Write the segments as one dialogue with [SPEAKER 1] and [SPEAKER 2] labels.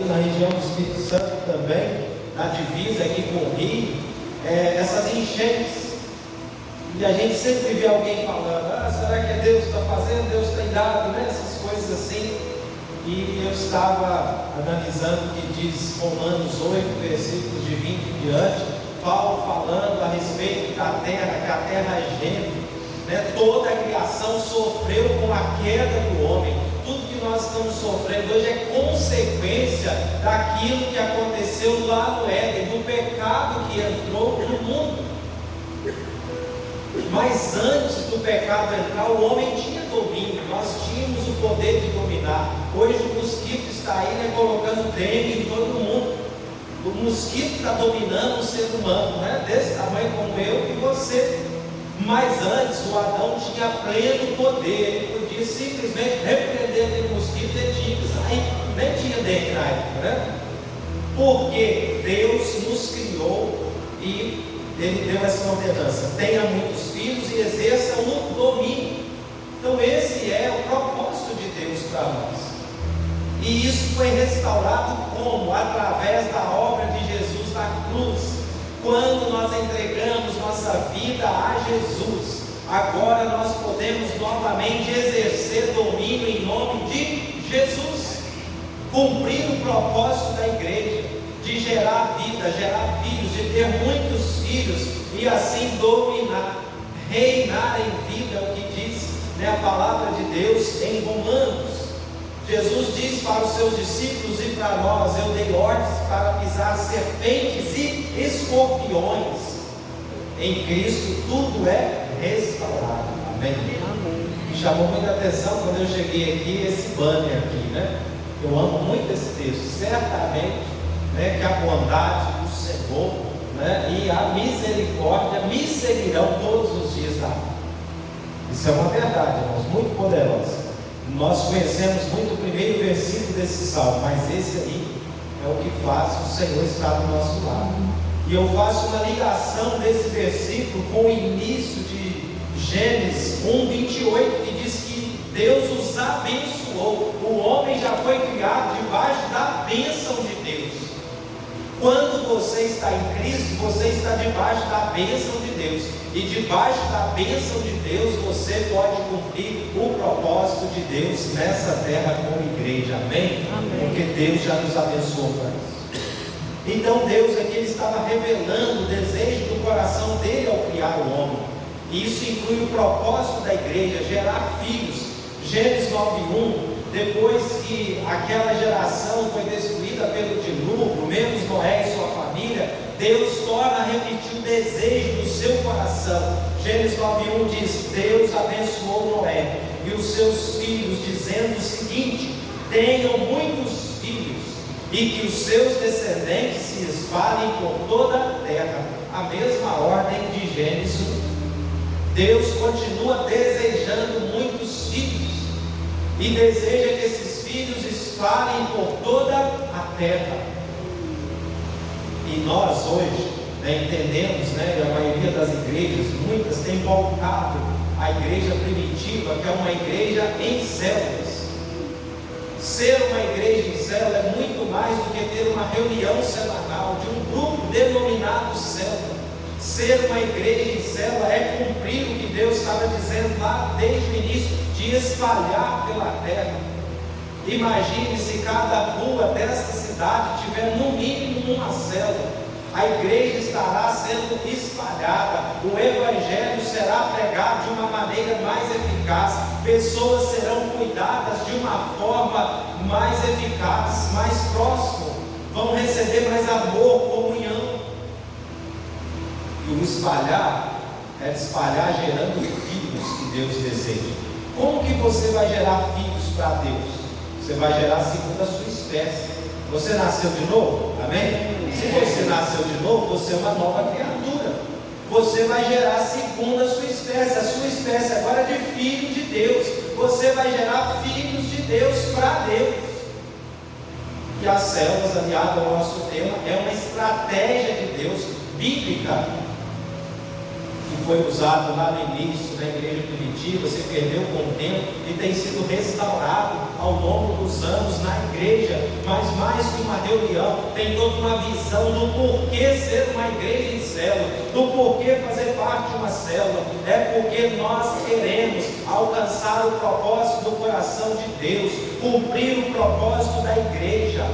[SPEAKER 1] na região do Espírito Santo também, na divisa aqui com o Rio, essas enchentes. E a gente sempre vê alguém falando: será que é Deus que está fazendo? Deus tem dado, né? Essas coisas assim. E eu estava analisando o que diz Romanos 8, versículos de 20 em diante, Paulo falando a respeito da terra, que a terra geme, né? Toda a criação sofreu com a queda do homem. Tudo que nós estamos sofrendo hoje é consequência daquilo que aconteceu lá no Éden, do pecado que entrou no mundo. Mas antes do pecado entrar, o homem tinha domínio, nós tínhamos o poder de dominar. Hoje o mosquito está aí, né, colocando dengue em todo mundo. O mosquito está dominando o ser humano, né, desse tamanho como eu e você. Mas antes o Adão tinha pleno poder, ele podia simplesmente repreender aquele mosquito e ele tinha que sair. Nem tinha dengue na época, né? Porque Deus nos criou e Ele deu essa ordenança: tenha muitos filhos e exerça o domínio. Então esse é o propósito de Deus para nós. E isso foi restaurado como? Através da obra de Jesus na cruz. Quando nós entregamos nossa vida a Jesus, agora nós podemos novamente exercer domínio em nome de Jesus, cumprir o propósito da igreja, de gerar vida, gerar filhos, de ter muitos filhos e assim dominar, reinar em vida, o que diz, né, a palavra de Deus em Romanos. Jesus diz para os seus discípulos e para nós: eu dei ordens para pisar serpentes e escorpiões. Em Cristo tudo é restaurado. Amém?
[SPEAKER 2] Amém.
[SPEAKER 1] Me chamou muita atenção quando eu cheguei aqui, esse banner aqui, né? Eu amo muito esse texto. Certamente, né, que a bondade do Senhor, né, e a misericórdia me seguirão todos os dias da vida. Isso é uma verdade, irmãos, muito poderosa. Nós conhecemos muito o primeiro versículo desse salmo, mas esse aí é o que faz o Senhor estar do nosso lado. E eu faço uma ligação desse versículo com o início de Gênesis 1:28, que diz que Deus os abençoou. O homem já foi criado debaixo da bênção de Deus. Quando você está em Cristo, você está debaixo da bênção de Deus. E debaixo da bênção de Deus, você pode cumprir o propósito de Deus nessa terra como igreja. Amém?
[SPEAKER 2] Amém.
[SPEAKER 1] Porque Deus já nos abençoou para isso. Então Deus aqui ele estava revelando o desejo do coração dele ao criar o homem. E isso inclui o propósito da igreja, gerar filhos. Gênesis 9:1. Depois que aquela geração foi destruída pelo dilúvio, menos Noé e sua família, Deus torna a repetir o desejo do seu coração. Gênesis 9:1 diz: Deus abençoou Noé e os seus filhos, dizendo o seguinte: tenham muitos filhos e que os seus descendentes se espalhem por toda a terra. A mesma ordem de Gênesis 1. Deus continua desejando muitos filhos e deseja que esses filhos espalhem por toda a terra. E nós hoje, né, entendemos, né, e a maioria das igrejas, muitas têm voltado à igreja primitiva, que é uma igreja em células. Ser uma igreja em célula é muito mais do que ter uma reunião semanal de um grupo denominado célula. Ser uma igreja em célula é cumprir o que Deus estava dizendo lá desde o início, de espalhar pela terra. Imagine se cada rua desta cidade tiver no mínimo uma célula. A igreja estará sendo espalhada, o evangelho será pregado de uma maneira mais eficaz, pessoas serão cuidadas de uma forma mais eficaz, mais próxima, vão receber mais amor, comunhão. E o espalhar é espalhar gerando filhos que Deus deseja. Como que você vai gerar filhos para Deus? Você vai gerar segundo a sua espécie. Você nasceu de novo? Amém? Se você nasceu de novo, você é uma nova criatura. Você vai gerar segundo a sua espécie. A sua espécie agora é de filho de Deus. Você vai gerar filhos de Deus para Deus. E as células, aliado ao nosso tema, é uma estratégia de Deus bíblica. foi usado lá no início na igreja primitiva, se perdeu com o tempo e tem sido restaurado ao longo dos anos na igreja. Mas mais que uma reunião, tem toda uma visão do porquê ser uma igreja em célula, do porquê fazer parte de uma célula. É porque nós queremos alcançar o propósito do coração de Deus, cumprir o propósito da igreja.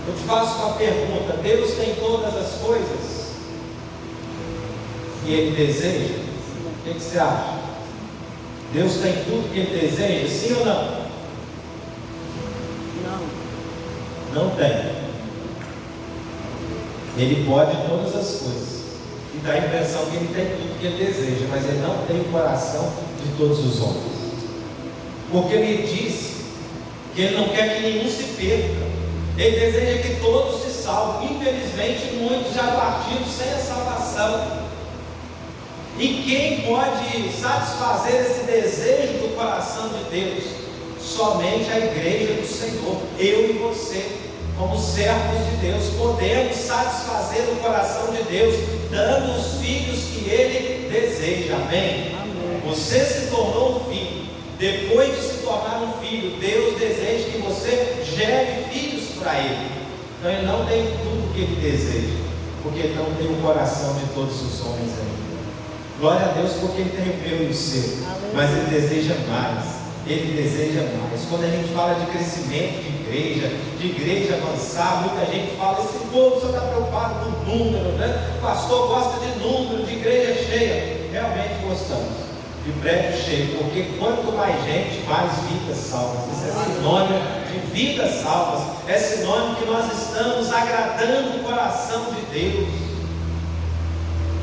[SPEAKER 1] Eu te faço uma pergunta: Deus tem todas as coisas que Ele deseja? O que você acha? Deus tem tudo que Ele deseja, sim ou não? Não tem. Ele pode todas as coisas e dá a impressão que Ele tem tudo que Ele deseja, mas Ele não tem o coração de todos os homens, porque Ele disse que Ele não quer que nenhum se perca. Ele deseja que todos se salvem. Infelizmente, muitos já partiram sem a salvação. E quem pode satisfazer esse desejo do coração de Deus? Somente a igreja do Senhor. Eu e você, como servos de Deus, podemos satisfazer o coração de Deus, dando os filhos que Ele deseja. Amém? Amém. Você se tornou um filho. Depois de se tornar um filho, Deus deseja que você gere filhos para Ele. Então Ele não tem tudo o que Ele deseja, porque Ele não tem o coração de todos os homens ainda. Glória a Deus, porque Ele tem o meu e o seu, mas Ele deseja mais. Ele deseja mais. Quando a gente fala de crescimento de igreja avançar, muita gente fala: esse povo só está preocupado com número, né? O pastor gosta de número, de igreja cheia. Realmente gostamos de prédio cheio, porque quanto mais gente, mais vidas salvas. Isso é sinônimo de vidas salvas, é sinônimo que nós estamos agradando o coração de Deus.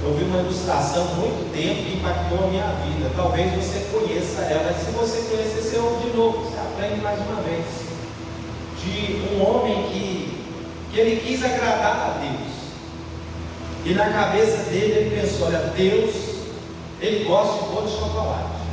[SPEAKER 1] Eu vi uma ilustração há muito tempo que impactou a minha vida. Talvez você conheça ela. Se você conhecer, você ouve de novo, você aprende mais uma vez. De um homem que ele quis agradar a Deus, e na cabeça dele ele pensou: olha, Deus, Ele gosta de bolo de chocolate,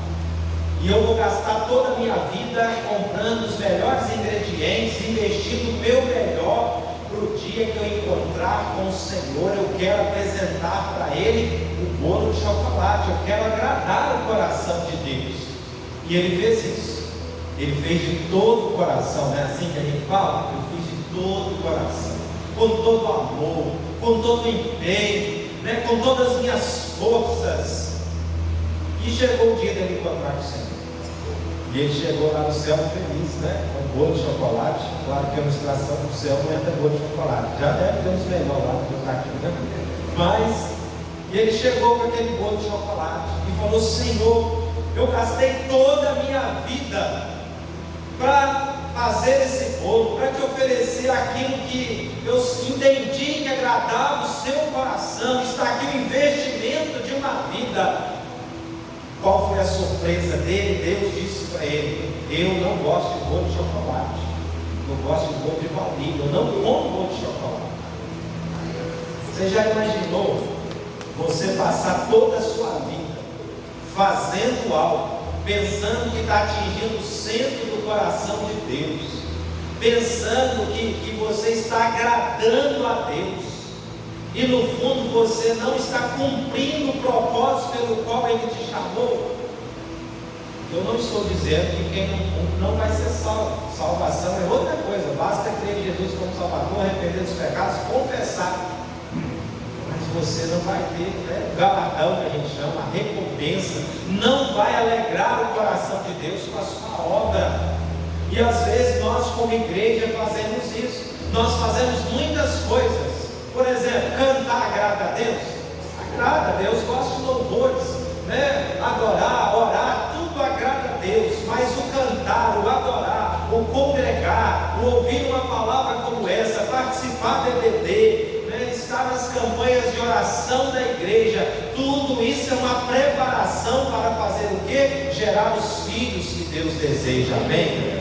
[SPEAKER 1] e eu vou gastar toda a minha vida comprando os melhores ingredientes, investindo o meu melhor para o dia que eu encontrar com o Senhor. Eu quero apresentar para Ele o bolo de chocolate, eu quero agradar o coração de Deus. E ele fez isso. Ele fez de todo o coração, não é assim que a gente fala? Eu fiz de todo o coração, com todo o amor, com todo o empenho, né? Com todas as minhas forças. E chegou o dia dele encontrar com o Senhor. E ele chegou lá no céu feliz, né? Com um bolo de chocolate. Claro que a ilustração do céu não entra bolo de chocolate. Já deve ter uns melhor lá do que está aqui, né? Mas ele chegou com aquele bolo de chocolate e falou: Senhor, eu gastei toda a minha vida para fazer esse bolo, para te oferecer aquilo que eu entendi que agradava o seu coração. Está aqui o investimento de uma vida. Qual foi a surpresa dele? Deus disse para ele: eu não gosto de bolo de chocolate, eu gosto de bolo de baunilha, eu não como bolo de chocolate. Você já imaginou você passar toda a sua vida fazendo algo, pensando que está atingindo o centro do coração de Deus, pensando que você está agradando a Deus, e no fundo você não está cumprindo o propósito pelo qual Ele te chamou? Eu não estou dizendo que quem não vai ser salvo. Salvação é outra coisa. Basta crer em Jesus como Salvador, arrepender dos pecados, confessar. Mas você não vai ter, né, o galardão que a gente chama, a recompensa. Não vai alegrar o coração de Deus com a sua obra. E às vezes nós, como igreja, fazemos isso. Nós fazemos muitas coisas. Por exemplo, cantar agrada a Deus? Agrada a Deus, gosta de louvores, né? Adorar, orar, tudo agrada a Deus. Mas o cantar, o adorar, o congregar, o ouvir uma palavra como essa, participar do EBD, né? Estar nas campanhas de oração da igreja, tudo isso é uma preparação para fazer o quê? Gerar os filhos que Deus deseja. Amém?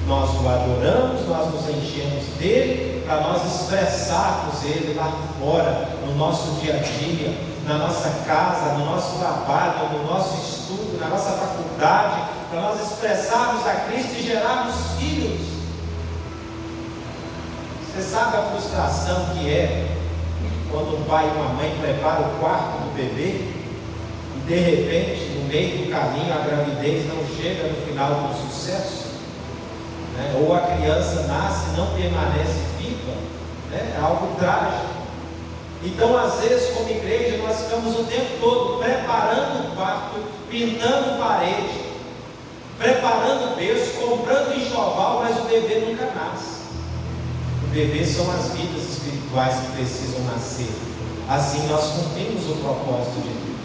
[SPEAKER 1] Nós o adoramos, nós nos enchemos dele, para nós expressarmos ele lá fora, no nosso dia a dia, na nossa casa, no nosso trabalho, no nosso estudo, na nossa faculdade, para nós expressarmos a Cristo e gerarmos filhos. Você sabe a frustração que é quando um pai e uma mãe preparam o quarto do bebê, e de repente, no meio do caminho, a gravidez não chega no final com sucesso, né? Ou a criança nasce e não permanece viva, né? É algo trágico. Então, às vezes, como igreja, nós ficamos o tempo todo preparando o quarto, pintando parede, preparando berço, comprando enxoval, mas o bebê nunca nasce. O bebê são as vidas espirituais que precisam nascer. Assim nós cumprimos o propósito de Deus.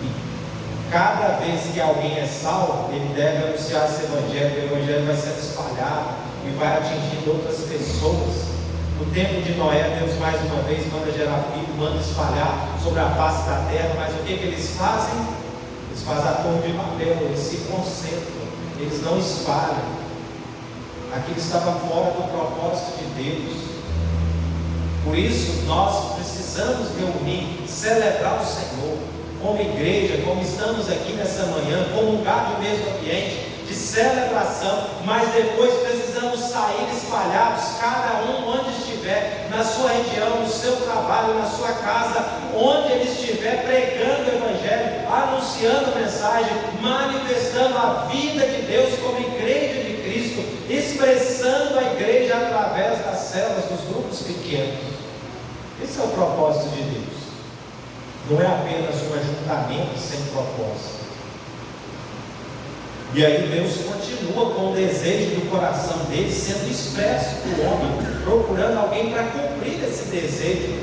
[SPEAKER 1] E cada vez que alguém é salvo, ele deve anunciar esse evangelho. O evangelho vai sendo espalhado e vai atingindo outras pessoas. No tempo de Noé, Deus mais uma vez manda gerar filho, manda espalhar sobre a face da terra. Mas o que eles fazem? Eles fazem a torre de papel, eles se concentram, eles não espalham. Aquilo estava fora do propósito de Deus. Por isso nós precisamos reunir, celebrar o Senhor, como igreja, como estamos aqui nessa manhã, comungar do mesmo ambiente de celebração, mas depois precisamos sair espalhados, cada um onde estiver, na sua região, no seu trabalho, na sua casa, onde ele estiver, pregando o Evangelho, anunciando a mensagem, manifestando a vida de Deus como igreja de Cristo, expressando a igreja através das células, dos grupos pequenos. Esse é o propósito de Deus. Não é apenas um ajuntamento sem propósito. E aí Deus continua com o desejo do coração dele sendo expresso para o homem, procurando alguém para cumprir esse desejo.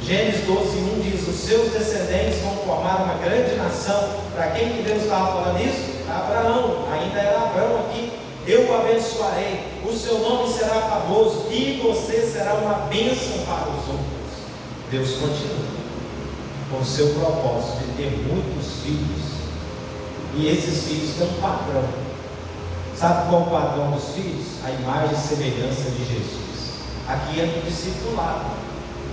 [SPEAKER 1] Gênesis 12:1 diz: os seus descendentes vão formar uma grande nação. Para quem que Deus estava falando isso? Abraão, ainda era Abraão aqui. Eu o abençoarei, o seu nome será famoso e você será uma bênção para os outros. Deus continua com o seu propósito de ter muitos filhos. E esses filhos têm um padrão. Sabe qual é o padrão dos filhos? A imagem e semelhança de Jesus. Aqui entra o discipulado.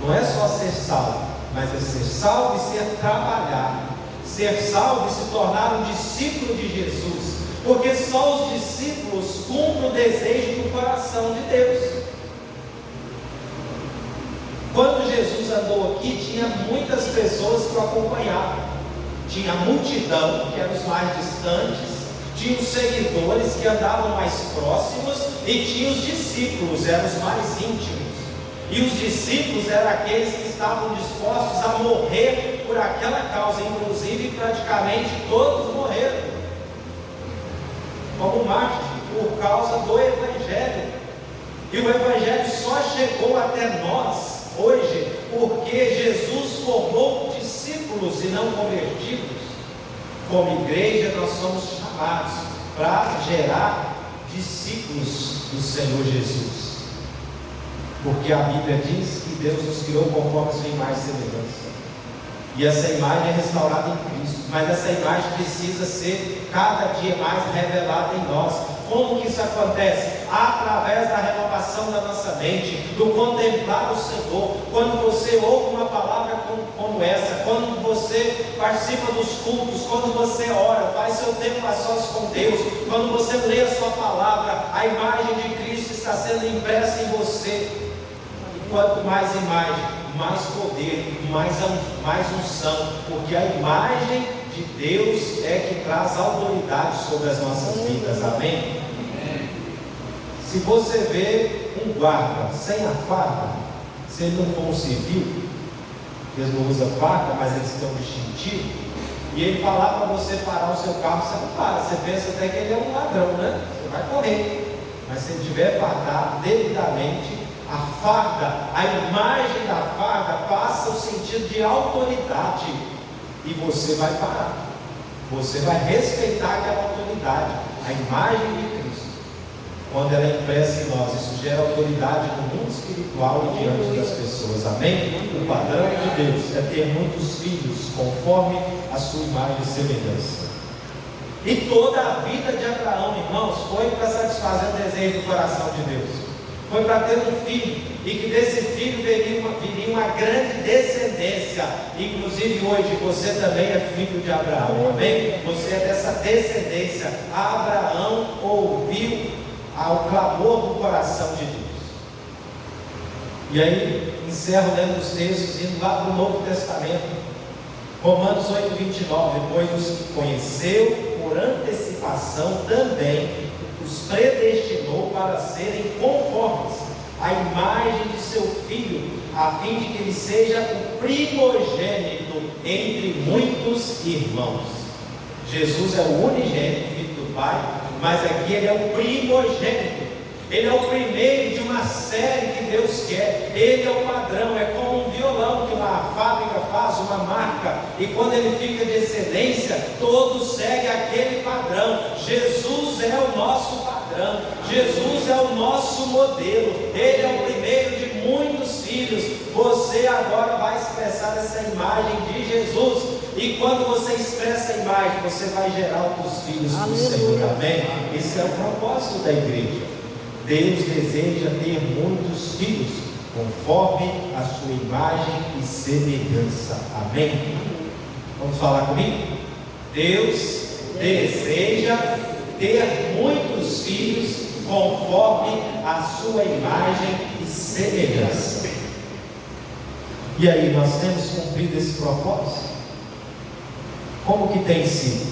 [SPEAKER 1] Não é só ser salvo, mas é ser salvo e ser trabalhado. Ser salvo e se tornar um discípulo de Jesus. Porque só os discípulos cumprem o desejo do coração de Deus. Quando Jesus andou aqui, tinha muitas pessoas que o acompanhavam. Tinha a multidão, que eram os mais distantes, tinha os seguidores que andavam mais próximos, e tinha os discípulos, eram os mais íntimos. E os discípulos eram aqueles que estavam dispostos a morrer por aquela causa, inclusive praticamente todos morreram, como mártir, por causa do Evangelho. E o Evangelho só chegou até nós hoje porque Jesus formou discípulos e não convertidos. Como igreja, nós somos chamados para gerar discípulos do Senhor Jesus, porque a Bíblia diz que Deus nos criou conforme a sua imagem e semelhança, e essa imagem é restaurada em Cristo, mas essa imagem precisa ser cada dia mais revelada em nós. Como que isso acontece? Através da renovação da nossa mente, do contemplar o Senhor. Quando você ouve uma palavra como essa, quando você participa dos cultos, quando você ora, faz seu tempo a sós com Deus, quando você lê a sua palavra, a imagem de Cristo está sendo impressa em você. E quanto mais imagem, mais poder, mais unção, porque a imagem de Deus é que traz autoridade sobre as nossas vidas. Amém? Se você vê um guarda sem a farda, se ele não for um civil, eles não usam farda, mas eles têm um distintivo, e ele falar para você parar o seu carro, você não para, você pensa até que ele é um ladrão, né? Você vai correr. Mas se ele tiver fardado devidamente, a farda, a imagem da farda passa o sentido de autoridade, e você vai parar, você vai respeitar aquela autoridade, a imagem de Cristo. Quando ela é impressa em nós, isso gera autoridade no mundo espiritual e diante das pessoas. Amém? O padrão de Deus é ter muitos filhos conforme a sua imagem e semelhança. E toda a vida de Abraão, irmãos, foi para satisfazer o desejo do coração de Deus. Foi para ter um filho, e que desse filho viria uma grande descendência. Inclusive hoje você também é filho de Abraão, amém? Você é dessa descendência. Abraão ouviu ao clamor do coração de Deus. E aí encerro lendo os textos, indo lá para o Novo Testamento. Romanos 8:29, pois os que conheceu por antecipação também os predestinou para serem conformes à imagem de seu Filho, a fim de que ele seja o primogênito entre muitos irmãos. Jesus é o unigênito, Filho do Pai, mas aqui ele é o primogênito. Ele é o primeiro de uma série que Deus quer. Ele é o padrão, é como um violão que uma fábrica faz uma marca, e quando ele fica de excelência, todos seguem aquele padrão. Jesus é o nosso padrão, Jesus é o nosso modelo, ele é o primeiro de muitos filhos. Você agora vai expressar essa imagem de Jesus, e quando você expressa a imagem, você vai gerar outros filhos do Senhor, amém? Esse é o propósito da igreja. Deus deseja ter muitos filhos, conforme a sua imagem e semelhança. Amém? Vamos falar comigo? Deus deseja ter muitos filhos, conforme a sua imagem e semelhança. E aí, nós temos cumprido esse propósito? Como que tem sido?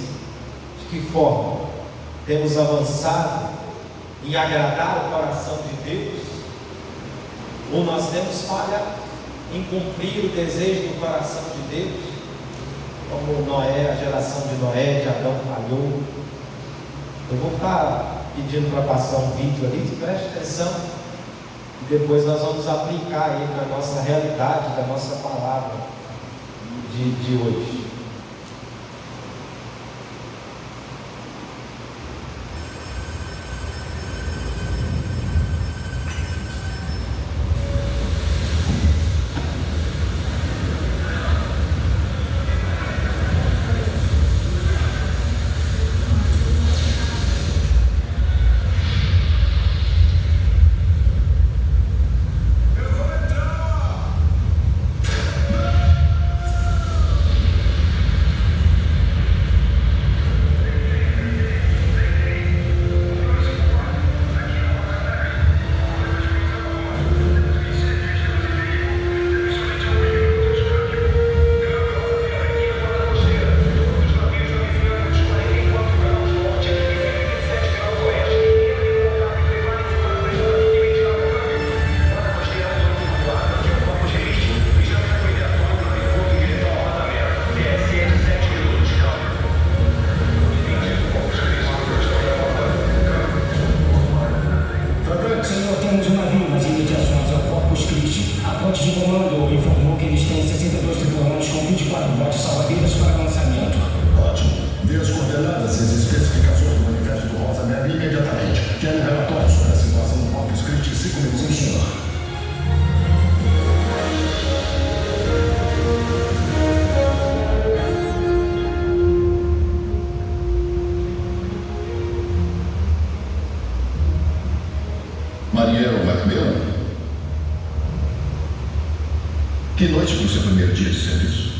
[SPEAKER 1] De que forma temos avançado em agradar o coração de Deus? Ou nós temos falhado em cumprir o desejo do coração de Deus? Como Noé, a geração de Noé, de Adão falhou. Eu vou estar pedindo para passar um vídeo ali, preste atenção, e depois nós vamos aplicar ele na nossa realidade, da nossa palavra de hoje.
[SPEAKER 2] Que noite para o seu primeiro dia de serviço?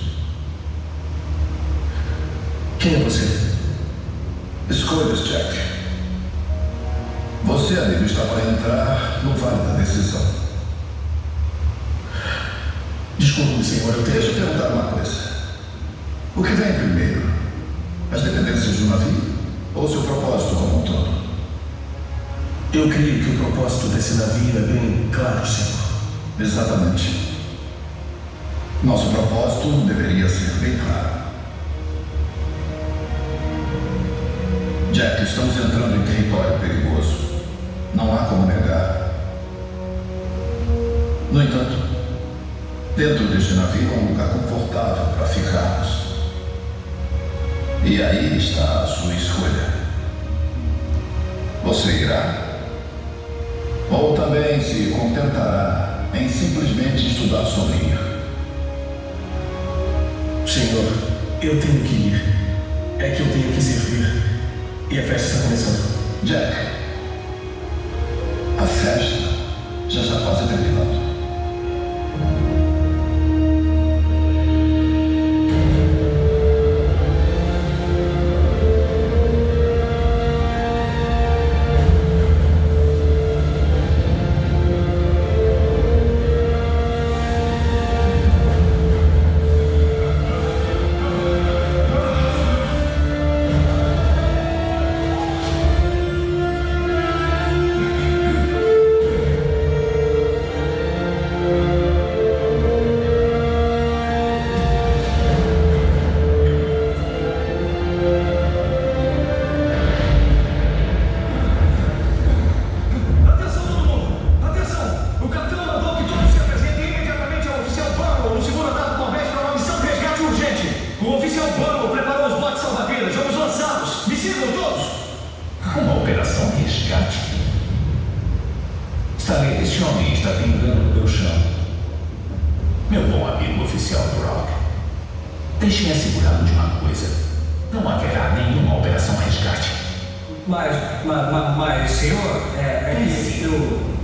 [SPEAKER 2] Quem é você? Escolhas, Jack. Você, amigo, está para entrar no vale da decisão. Desculpe, senhor, deixa eu perguntar uma coisa. O que vem primeiro? As dependências do navio ou seu propósito como um todo?
[SPEAKER 3] Eu creio que o propósito desse navio é bem claro, senhor.
[SPEAKER 2] Exatamente. Nosso propósito deveria ser bem claro. Jack, estamos entrando em território perigoso. Não há como negar. No entanto, dentro deste navio é um lugar confortável para ficarmos. E aí está a sua escolha. Você irá? Ou também se contentará em simplesmente estudar sozinho?
[SPEAKER 3] Senhor, eu tenho que ir. É que eu tenho que servir. E a festa está começando.
[SPEAKER 2] Jack, a festa já está quase terminando. resgate? Stanley, este homem está pingando no meu chão. Meu bom amigo oficial Brock, deixe-me assegurá-lo de uma coisa. Não haverá nenhuma operação resgate.
[SPEAKER 3] Mas, senhor, eu...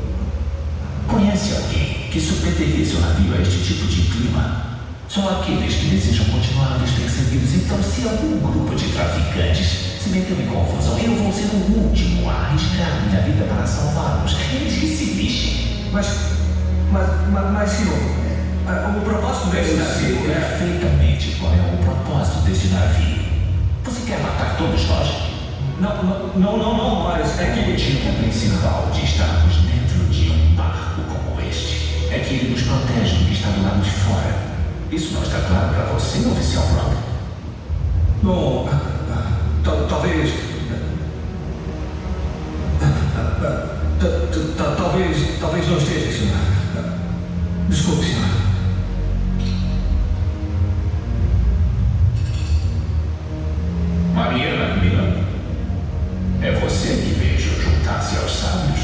[SPEAKER 2] Conhece alguém que submeteria seu navio a este tipo de clima? Só aqueles que desejam continuar despercebidos. Então, se algum grupo de traficantes se meteu em confusão, eu vou ser o último a arriscar minha vida para salvá-los. Eles que se lixem.
[SPEAKER 3] Mas, senhor, o propósito desse navio é...
[SPEAKER 2] Perfeitamente qual é o propósito deste navio. Você quer matar todos nós?
[SPEAKER 3] Não, mas é
[SPEAKER 2] O
[SPEAKER 3] que...
[SPEAKER 2] motivo principal de estarmos dentro de um barco como este é que ele nos protege do que está do lado de fora. Isso não está claro para você, oficial Brock?
[SPEAKER 3] Bom, talvez... Talvez não esteja, senhor. Desculpe, senhor.
[SPEAKER 2] Marinheiro Macmillan, é você que vejo juntar-se aos sábios?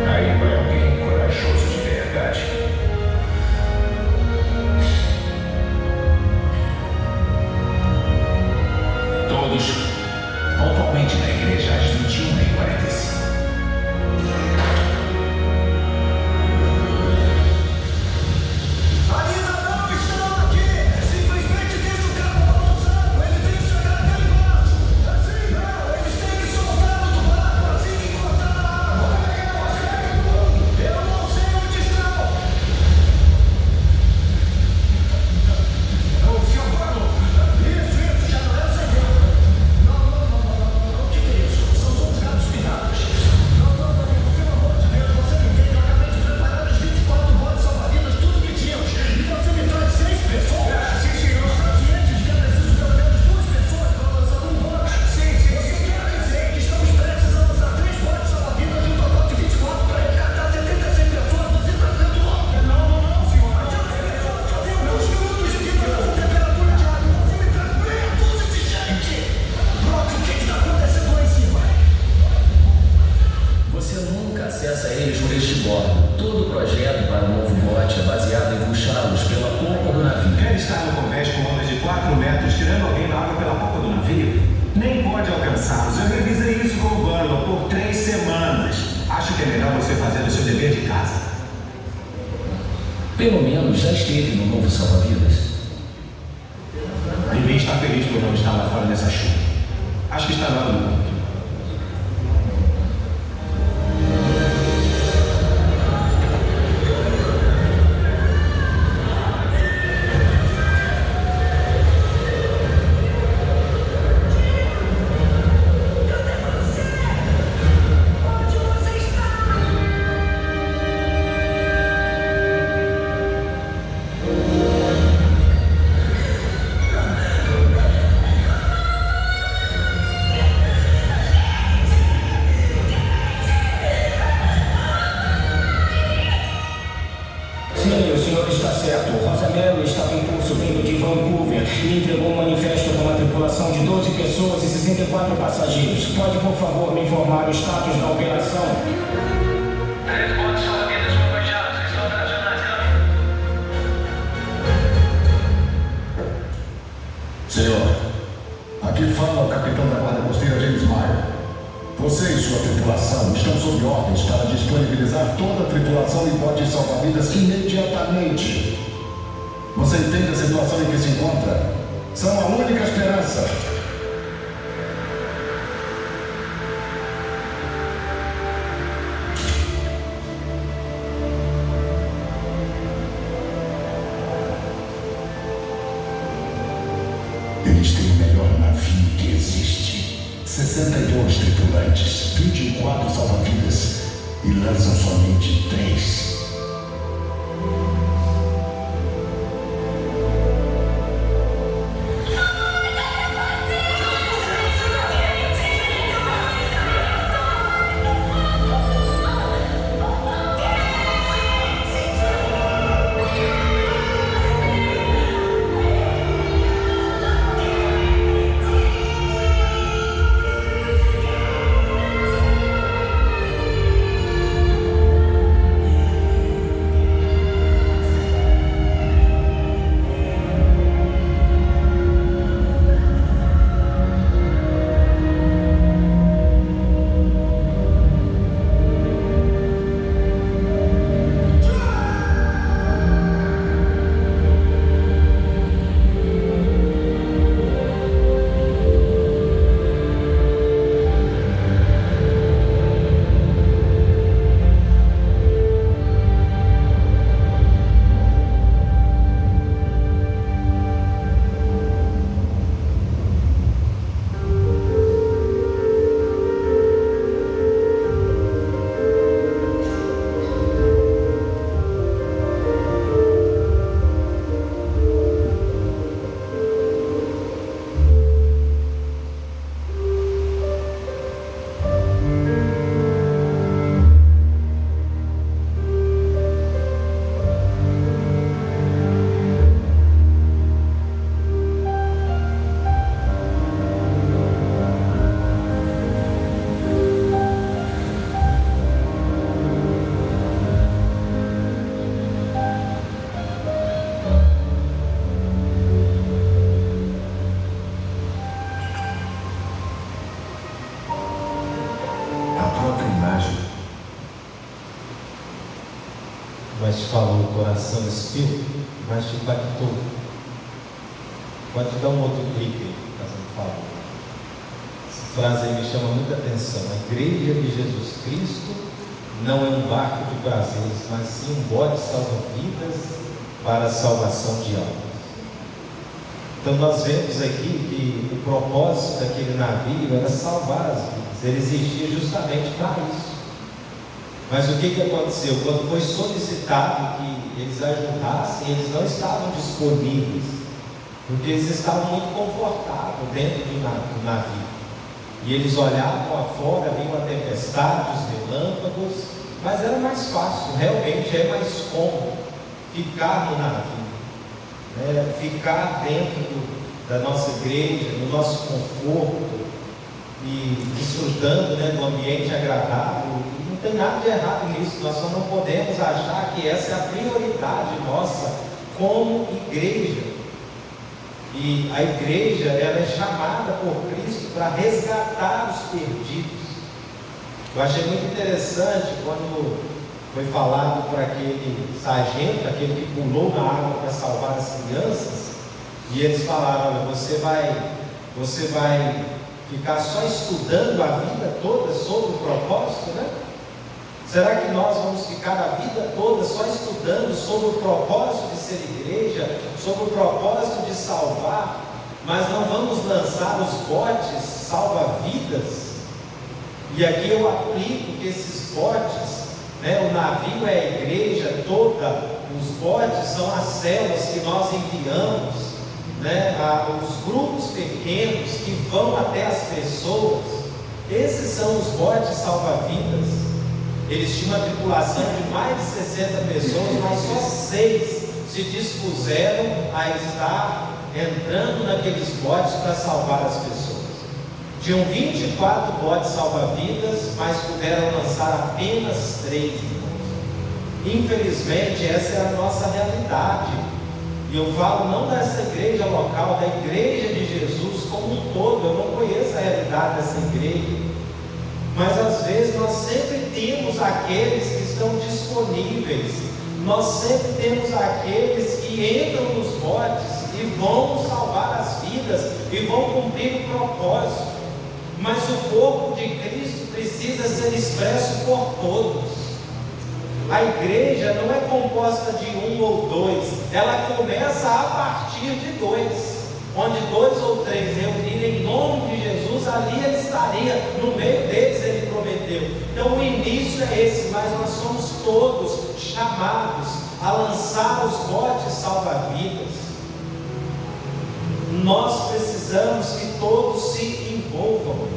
[SPEAKER 2] Aí vai alguém corajoso de verdade. Todos, pontualmente na igreja às 21h45. Pelo menos já esteve no novo salva-vidas.
[SPEAKER 4] Devia estar feliz por não estar lá fora nessa chuva. Acho que está na hora do ponto.
[SPEAKER 2] Eles têm o melhor navio que existe. 62 tripulantes, 24 salva-vidas e lançam somente 3.
[SPEAKER 1] falou coração espírito, mas te impactou. Pode dar um outro clique aí, fazendo favor. Essa frase aí me chama muita atenção. A igreja de Jesus Cristo não é um barco de prazeres, mas sim um bote salva-vidas para a salvação de almas. Então nós vemos aqui que o propósito daquele navio era salvar as vidas. Ele existia justamente para isso. Mas o que aconteceu? Quando foi solicitado que eles ajudassem, eles não estavam disponíveis, porque eles estavam muito confortáveis dentro do navio. E eles olhavam afora, viam a tempestade, os relâmpagos, mas era mais fácil, realmente é mais cômodo ficar no navio, ficar dentro da nossa igreja, no nosso conforto e desfrutando do ambiente agradável. Não tem nada de errado nisso, nós só não podemos achar que essa é a prioridade nossa como igreja. E a igreja, ela é chamada por Cristo para resgatar os perdidos. Eu achei muito interessante quando foi falado por aquele sargento, aquele que pulou na água para salvar as crianças, e eles falaram: olha, você vai ficar só estudando a vida toda sobre o propósito, né? Será que nós vamos ficar a vida toda só estudando sobre o propósito de ser igreja, sobre o propósito de salvar, mas não vamos lançar os botes salva-vidas? E aqui eu aplico que esses botes, o navio é a igreja toda, os botes são as células que nós enviamos, os grupos pequenos que vão até as pessoas. Esses são os botes salva-vidas. Eles tinham uma tripulação de mais de 60 pessoas, mas só 6 se dispuseram a estar entrando naqueles botes para salvar as pessoas. Tinham 24 botes salva-vidas, mas puderam lançar apenas 3. Infelizmente, essa é a nossa realidade. E eu falo não dessa igreja local, da igreja de Jesus como um todo. Eu não conheço a realidade dessa igreja. Mas às vezes nós sempre temos aqueles que estão disponíveis, nós sempre temos aqueles que entram nos botes e vão salvar as vidas e vão cumprir o propósito. Mas o corpo de Cristo precisa ser expresso por todos. A igreja não é composta de 1 ou 2, ela começa a partir de 2. Onde 2 ou 3 reunirem em nome de Jesus, ali ele estaria, no meio deles ele prometeu. Então o início é esse, mas nós somos todos chamados a lançar os botes salva-vidas. Nós precisamos que todos se envolvam.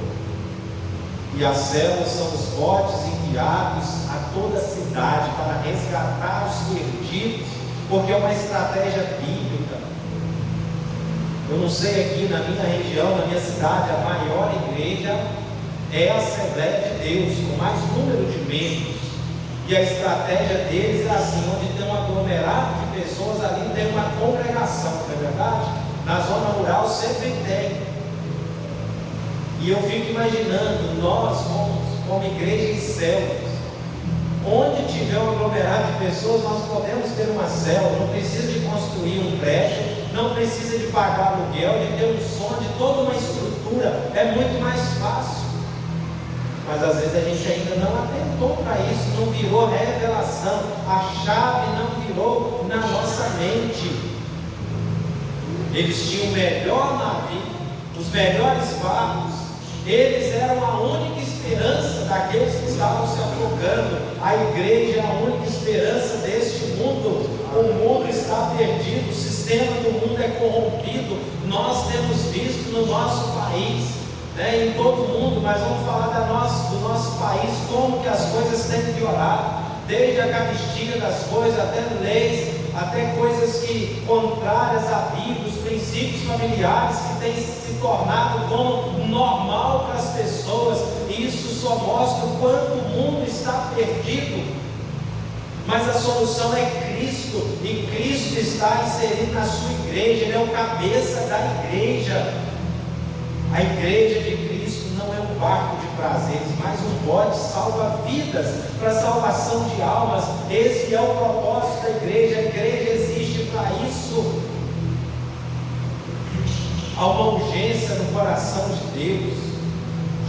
[SPEAKER 1] E as células são os botes enviados a toda a cidade para resgatar os perdidos, porque é uma estratégia bíblica. Eu não sei, aqui na minha região, na minha cidade, a maior igreja é a Assembleia de Deus, com mais número de membros. E a estratégia deles é assim: onde tem um aglomerado de pessoas, ali tem uma congregação, não é verdade? Na zona rural sempre tem. E eu fico imaginando, nós como igreja em células, onde tiver um aglomerado de pessoas, nós podemos ter uma célula. Não precisa de construir um prédio, não precisa de pagar aluguel, de ter um som, de toda uma estrutura. É muito mais fácil. Mas às vezes a gente ainda não atentou para isso, não virou revelação, a chave não virou na nossa mente. Eles tinham o melhor navio, os melhores barcos, eles eram a única esperança daqueles que estavam se afogando. A igreja é a única esperança deste mundo. O mundo está perdido, o sistema do mundo é corrompido. Nós temos visto no nosso país, em todo o mundo, mas vamos falar do nosso país, como que as coisas têm piorado, desde a caristia das coisas, até leis, até coisas que contrárias à Bíblia, os princípios familiares que têm se tornado como normal para as pessoas. E isso só mostra o quanto o mundo está perdido. Mas a solução é Cristo, e Cristo está inserido na sua igreja. Ele é o cabeça da igreja. A igreja de Cristo não é um barco de prazeres, mas um bote salva vidas, para salvação de almas. Esse é o propósito da igreja. A igreja existe para isso. Há uma urgência no coração de Deus.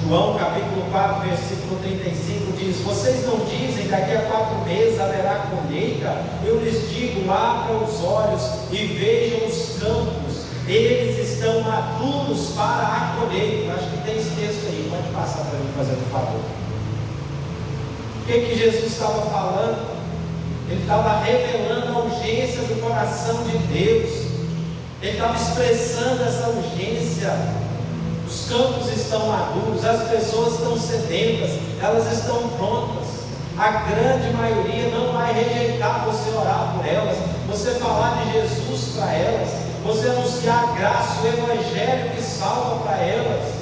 [SPEAKER 1] João capítulo 4, versículo 35 diz: vocês não dizem, daqui a 4 meses haverá colheita? Eu lhes digo, abram os olhos e vejam os campos, eles estão maduros para a colheita. Acho que tem esse texto aí, pode passar para mim, fazendo favor. O que Jesus estava falando? Ele estava revelando a urgência do coração de Deus. Ele estava expressando essa urgência. Os campos estão maduros, as pessoas estão sedentas, elas estão prontas. A grande maioria não vai rejeitar você orar por elas, você falar de Jesus para elas, você anunciar a graça, o evangelho que salva para elas.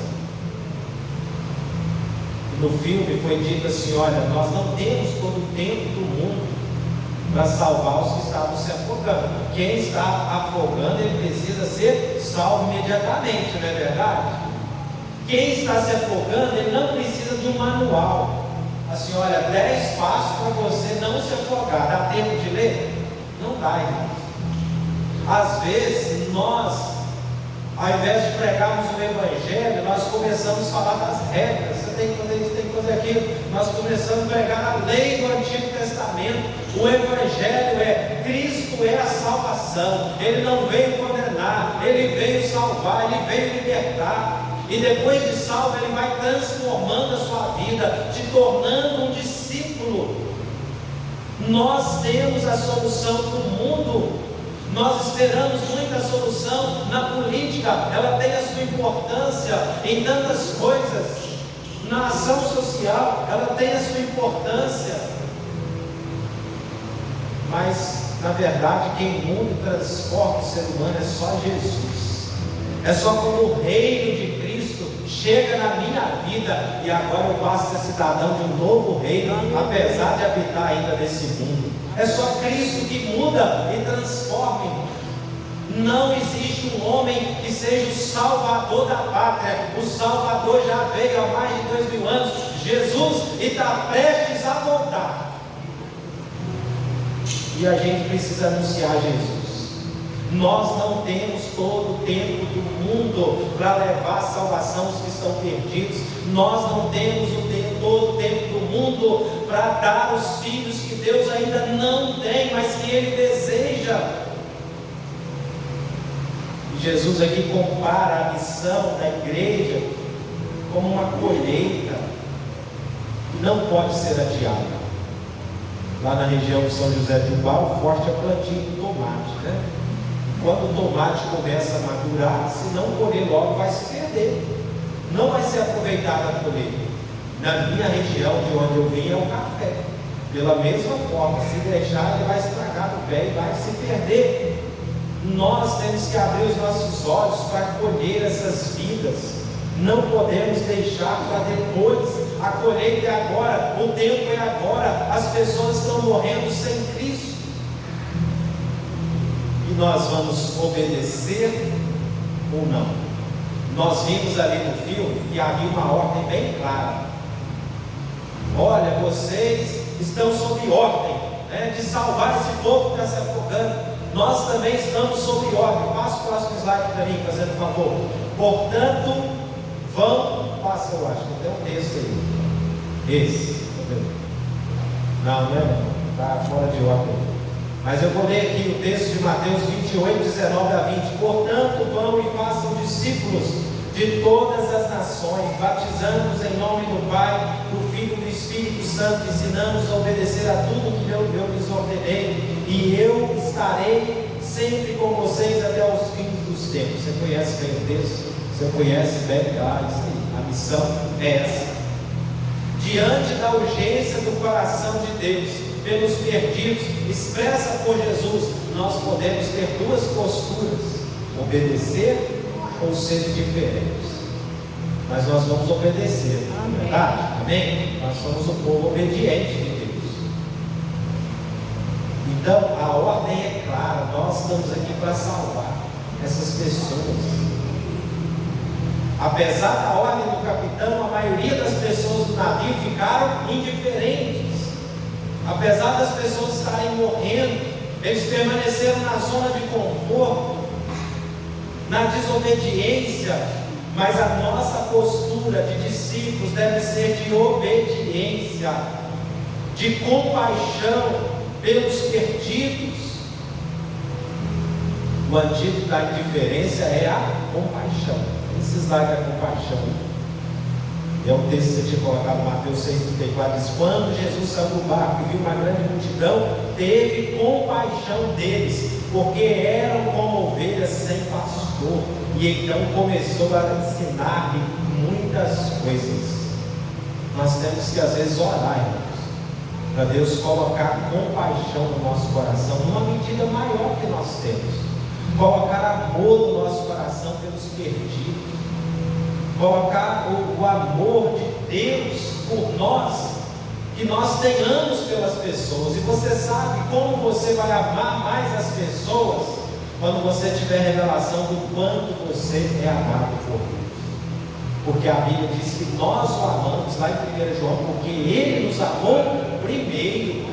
[SPEAKER 1] No filme foi dito assim: olha, nós não temos todo o tempo do mundo para salvar os que estavam se afogando. Quem está afogando, ele precisa ser salvo imediatamente, não é verdade? Quem está se afogando, ele não precisa de um manual. Assim, olha, 10 passos para você não se afogar. Dá tempo de ler? Não dá, irmãos. Às vezes, nós, ao invés de pregarmos o evangelho, nós começamos a falar das regras. Você tem que fazer isso, tem que fazer aquilo. Nós começamos a pregar a lei do Antigo Testamento. O evangelho é: Cristo é a salvação. Ele não veio condenar, ele veio salvar, ele veio libertar. E depois de salvo, ele vai transformando a sua vida, te tornando um discípulo. Nós temos a solução para o mundo. Nós esperamos muita solução na política, ela tem a sua importância em tantas coisas. Na ação social, ela tem a sua importância. Mas, na verdade, quem muda e transforma o ser humano é só Jesus. É só quando o reino de Cristo chega na minha vida, e agora eu passo a ser cidadão de um novo reino, apesar de habitar ainda nesse mundo. É só Cristo que muda e transforma. Não existe um homem que seja o salvador da pátria. O Salvador já veio há mais de 2000 anos, Jesus, e está prestes a voltar. E a gente precisa anunciar Jesus. Nós não temos todo o tempo do mundo para levar a salvação aos que estão perdidos. Nós não temos todo o tempo do mundo para dar os filhos que Deus ainda não tem, mas que Ele deseja. E Jesus aqui compara a missão da igreja como uma colheita que não pode ser adiada. Lá na região de São José de Ubá, o forte é plantio do tomate, né? Quando o tomate começa a madurar, se não colher logo, vai se perder, não vai ser aproveitado a colheita. Na minha região, de onde eu vim, é o café. Pela mesma forma, se deixar, ele vai estragar no pé e vai se perder. Nós temos que abrir os nossos olhos para colher essas vidas. Não podemos deixar para depois. A colheita é agora, o tempo é agora. As pessoas estão morrendo sem Cristo. E nós vamos obedecer ou não? Nós vimos ali no filme e havia uma ordem bem clara. Olha, vocês estão sob ordem, né, de salvar esse povo que está se afogando. Nós também estamos sob ordem. Passa o próximo slide para mim, fazendo favor. Portanto, vão. Passa, eu acho que tem um texto aí. Esse, não, não, está fora de ordem. Mas eu vou ler aqui o texto de Mateus 28, 19 a 20. Portanto, vão e façam discípulos de todas as nações, batizando-os em nome do Pai, do Filho e do Espírito Santo, ensinando-os a obedecer a tudo que eu lhes ordenei, e eu estarei sempre com vocês até os fins dos tempos. Você conhece bem o texto? Você conhece bem? Isso aí. A missão é essa. Diante da urgência do coração de Deus pelos perdidos, expressa por Jesus, nós podemos ter duas posturas: obedecer ou ser diferentes. Mas nós vamos obedecer, não é verdade? Amém? Nós somos o povo obediente de Deus. Então a ordem é clara: nós estamos aqui para salvar essas pessoas. Apesar da ordem do capitão, a maioria das pessoas do navio ficaram indiferentes. Apesar das pessoas estarem morrendo, eles permaneceram na zona de conforto, na desobediência. Mas a nossa postura de discípulos deve ser de obediência, de compaixão pelos perdidos. O antídoto da indiferença é a compaixão. Esse slide é a compaixão. É um texto que você tinha colocado em Mateus 6,34. Diz: quando Jesus saiu do barco e viu uma grande multidão, teve compaixão deles, porque eram como ovelhas sem pastor. E então começou a ensinar muitas coisas. Nós temos que às vezes orar, irmãos, para Deus colocar compaixão no nosso coração, numa medida maior que nós temos. Colocar amor no nosso coração pelos perdidos. Colocar o amor de Deus por nós, que nós tenhamos pelas pessoas. E você sabe como você vai amar mais as pessoas? Quando você tiver revelação do quanto você é amado por Deus. Porque a Bíblia diz que nós o amamos, lá em 1 João, porque Ele nos amou primeiro.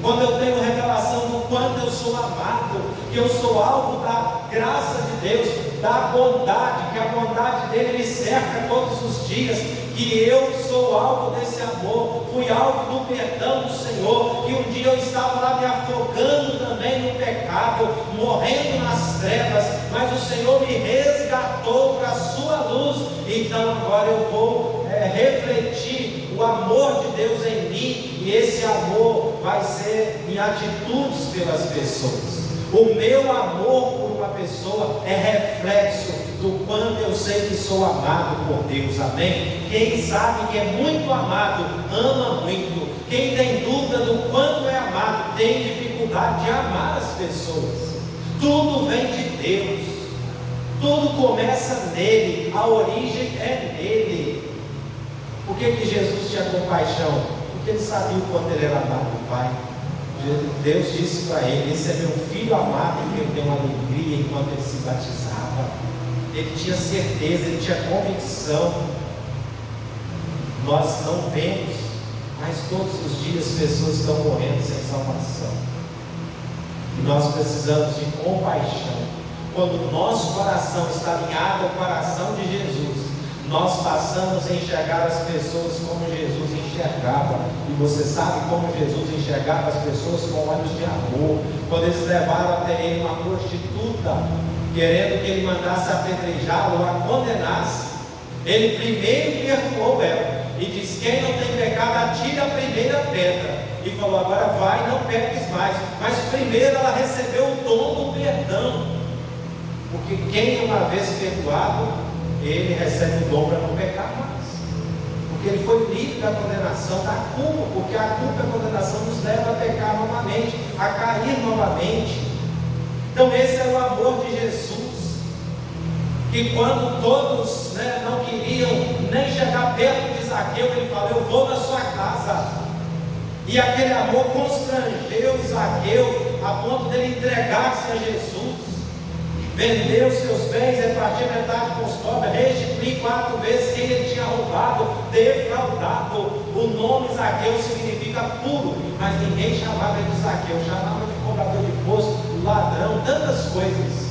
[SPEAKER 1] Quando eu tenho revelação do quanto eu sou amado, que eu sou alvo da graça de Deus, da bondade, que a bondade dele me cerca todos os dias, que eu sou alvo desse amor, fui alvo do perdão do Senhor, que um dia eu estava lá me afogando também no pecado, morrendo nas trevas, mas o Senhor me resgatou para a sua luz. Então agora eu vou refletir o amor de Deus em mim, e esse amor vai ser em atitudes pelas pessoas. O meu amor por uma pessoa é reflexo do quanto eu sei que sou amado por Deus, amém? Quem sabe que é muito amado, ama muito. Quem tem dúvida do quanto é amado, tem dificuldade de amar as pessoas. Tudo vem de Deus, tudo começa nele, a origem é nele. Por que Jesus tinha compaixão? Porque ele sabia o quanto ele era amado do Pai. Deus disse para ele: esse é meu filho amado, em quem eu tenho alegria, enquanto ele se batizava. Ele tinha certeza, ele tinha convicção. Nós não vemos, mas todos os dias pessoas estão morrendo sem salvação. E nós precisamos de compaixão. Quando o nosso coração está alinhado ao coração de Jesus, nós passamos a enxergar as pessoas como Jesus enxergava. E você sabe como Jesus enxergava as pessoas com olhos de amor. Quando eles levaram até ele uma prostituta, querendo que ele mandasse apedrejá-lo, a condenasse, ele primeiro perdoou ela e disse: quem não tem pecado, atire a primeira pedra. E falou: agora vai, não peques mais. Mas primeiro ela recebeu o dom do perdão, porque quem uma vez perdoado, ele recebe o dom para não pecar mais, porque ele foi livre da condenação, da culpa, porque a culpa e a condenação nos leva a pecar novamente, a cair novamente. Então esse é o amor de Jesus, que quando todos não queriam nem chegar perto de Zaqueu, ele falou: eu vou na sua casa. E aquele amor constrangeu Zaqueu a ponto dele entregar-se a Jesus, vender os seus bens, repartir metade com os pobres, restituir 4 vezes quem ele tinha roubado, defraudado. O nome Zaqueu significa puro, mas ninguém chamava ele de Zaqueu, chamava de cobrador de imposto, ladrão, tantas coisas.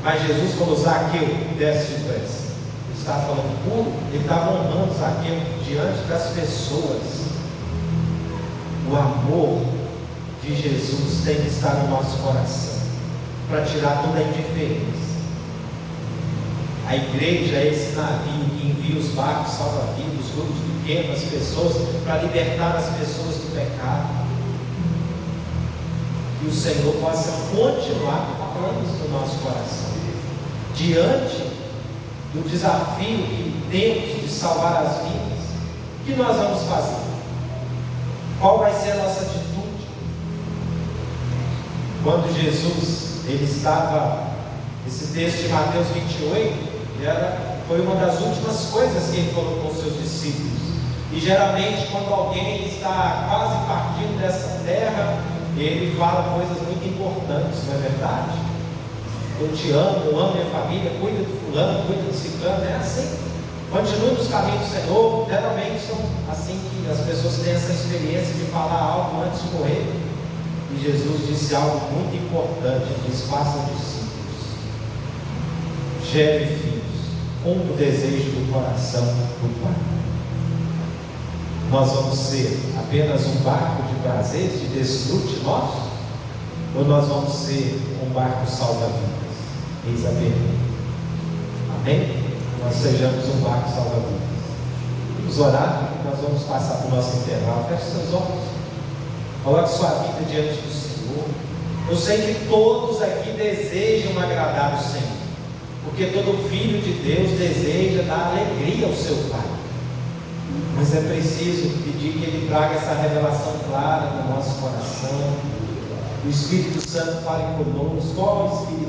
[SPEAKER 1] Mas Jesus falou: Zaqueu, desce depressa. Ele estava falando puro, ele estava honrando Zaqueu diante das pessoas. O amor de Jesus tem que estar no nosso coração, para tirar toda a indiferença. A igreja é esse navio que envia os barcos salva-vidas, os grupos pequenos, as pessoas, para libertar as pessoas do pecado. Que o Senhor possa continuar falando isso no nosso coração, diante do desafio que temos de salvar as vidas. O que nós vamos fazer? Qual vai ser a nossa atitude? Quando Jesus ele estava, esse texto de Mateus 28, foi uma das últimas coisas que ele falou com os seus discípulos. E geralmente quando alguém está quase partindo dessa terra, ele fala coisas muito importantes, não é verdade? eu te amo, eu amo minha família, cuida do fulano, cuida do ciclano, é assim. Continue nos caminhos do Senhor. Geralmente são assim que as pessoas têm essa experiência de falar algo antes de morrer. E Jesus disse algo muito importante: diz, façam discípulos, gere filhos, com o desejo do coração do Pai. Nós vamos ser apenas um barco de prazeres, de desfrute nosso? Ou nós vamos ser um barco salva-vidas? Eis a pergunta. Amém? Nós sejamos um barco salva-vidas. Vamos orar, nós vamos passar para o nosso intervalo. Feche seus olhos, coloque sua vida diante do Senhor. Eu sei que todos aqui desejam agradar o Senhor, porque todo filho de Deus deseja dar alegria ao seu Pai. Mas é preciso pedir que Ele traga essa revelação clara no nosso coração. O Espírito Santo fale conosco. Ó, Espírito